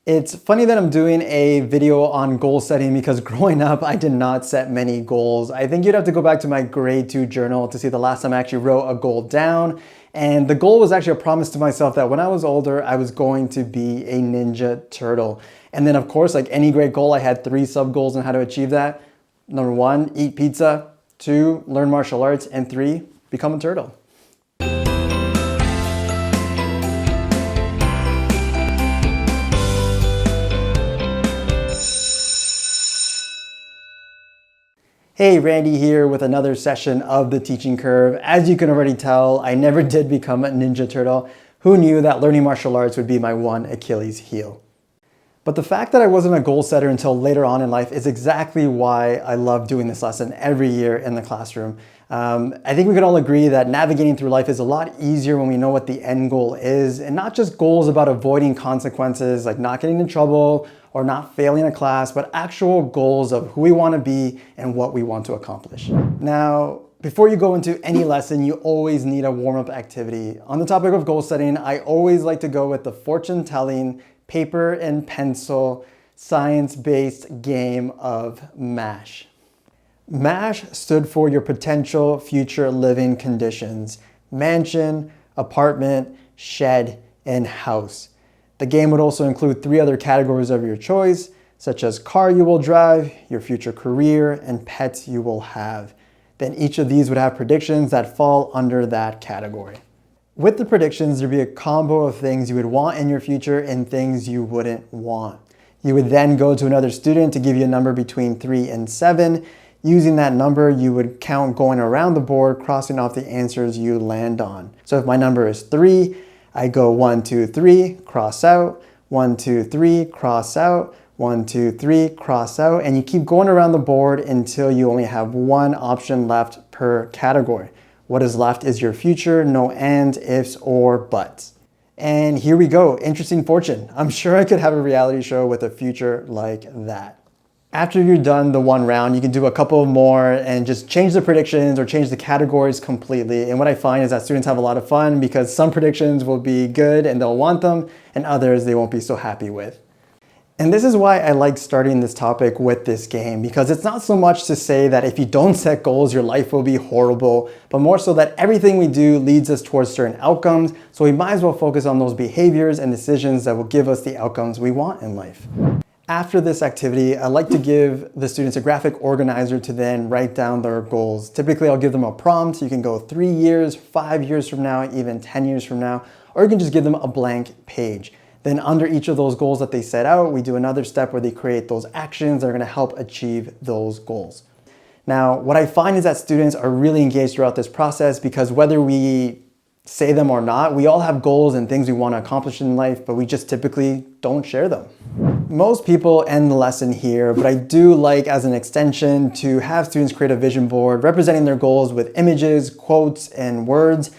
It's funny that I'm doing a video on goal setting because growing up, I did not set many goals. I think you'd have to go back to my grade 2 journal to see the last time I actually wrote a goal down. And the goal was actually a promise to myself that when I was older, I was going to be a Ninja Turtle. And then of course, like any great goal, I had 3 sub goals on how to achieve that. Number 1, eat pizza. 2, learn martial arts. And 3, become a turtle. Hey, Randy here with another session of The Teaching Curve. As you can already tell, I never did become a Ninja Turtle. Who knew that learning martial arts would be my one Achilles heel? But the fact that I wasn't a goal setter until later on in life is exactly why I love doing this lesson every year in the classroom. I think we can all agree that navigating through life is a lot easier when we know what the end goal is, and not just goals about avoiding consequences like not getting in trouble or not failing a class, but actual goals of who we want to be and what we want to accomplish. Now, before you go into any lesson, you always need a warm-up activity. On the topic of goal setting, I always like to go with the fortune-telling, paper and pencil, science-based game of M.A.S.H. M.A.S.H stood for your potential future living conditions: mansion, apartment, shed, and house. The game would also include 3 other categories of your choice, such as car you will drive, your future career, and pets you will have. Then each of these would have predictions that fall under that category. With the predictions, there'd be a combo of things you would want in your future and things you wouldn't want. You would then go to another student to give you a number between 3 and 7. Using that number, you would count going around the board, crossing off the answers you land on. So if my number is 3, I go 1, 2, 3, cross out, 1, 2, 3, cross out, 1, 2, 3, cross out, and you keep going around the board until you only have 1 option left per category. What is left is your future, no ands, ifs, or buts. And here we go, interesting fortune. I'm sure I could have a reality show with a future like that. After you're done the 1 round, you can do a couple more and just change the predictions or change the categories completely. And what I find is that students have a lot of fun because some predictions will be good and they'll want them, and others they won't be so happy with. And this is why I like starting this topic with this game, because it's not so much to say that if you don't set goals, your life will be horrible, but more so that everything we do leads us towards certain outcomes. So we might as well focus on those behaviors and decisions that will give us the outcomes we want in life. After this activity, I like to give the students a graphic organizer to then write down their goals. Typically, I'll give them a prompt. You can go 3 years, 5 years from now, even 10 years from now, or you can just give them a blank page. Then under each of those goals that they set out, we do another step where they create those actions that are going to help achieve those goals. Now, what I find is that students are really engaged throughout this process because whether we say them or not, we all have goals and things we want to accomplish in life, but we just typically don't share them. Most people end the lesson here, but I do like as an extension to have students create a vision board representing their goals with images, quotes, and words.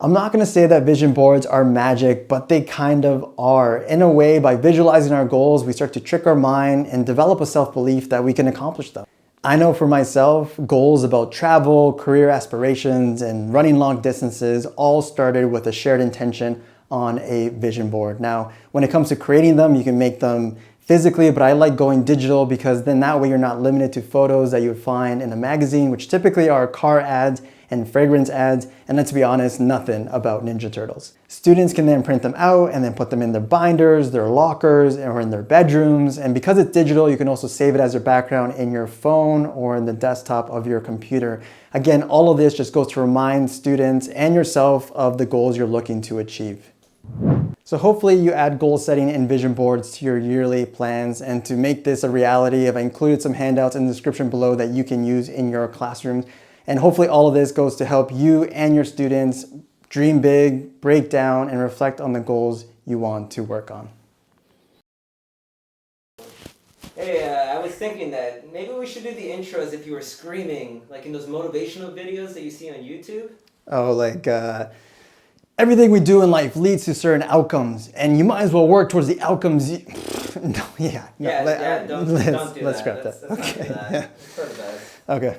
I'm not going to say that vision boards are magic, but they kind of are. In a way, by visualizing our goals, we start to trick our mind and develop a self-belief that we can accomplish them. I know for myself, goals about travel, career aspirations, and running long distances all started with a shared intention on a vision board. Now, when it comes to creating them, you can make them physically, but I like going digital because then that way you're not limited to photos that you would find in a magazine, which typically are car ads and fragrance ads, and let's be honest, nothing about Ninja Turtles. Students can then print them out and then put them in their binders, their lockers, or in their bedrooms. And because it's digital, you can also save it as your background in your phone or in the desktop of your computer. Again, all of this just goes to remind students and yourself of the goals you're looking to achieve. So hopefully you add goal setting and vision boards to your yearly plans, and to make this a reality, I've included some handouts in the description below that you can use in your classrooms. And hopefully all of this goes to help you and your students dream big, break down, and reflect on the goals you want to work on. Hey, I was thinking that maybe we should do the intro as if you were screaming, like in those motivational videos that you see on YouTube. Oh, like everything we do in life leads to certain outcomes, and you might as well work towards the outcomes. Don't do that. Let's scrap that. That's Okay. not that. Yeah. It's sort of bad. Okay.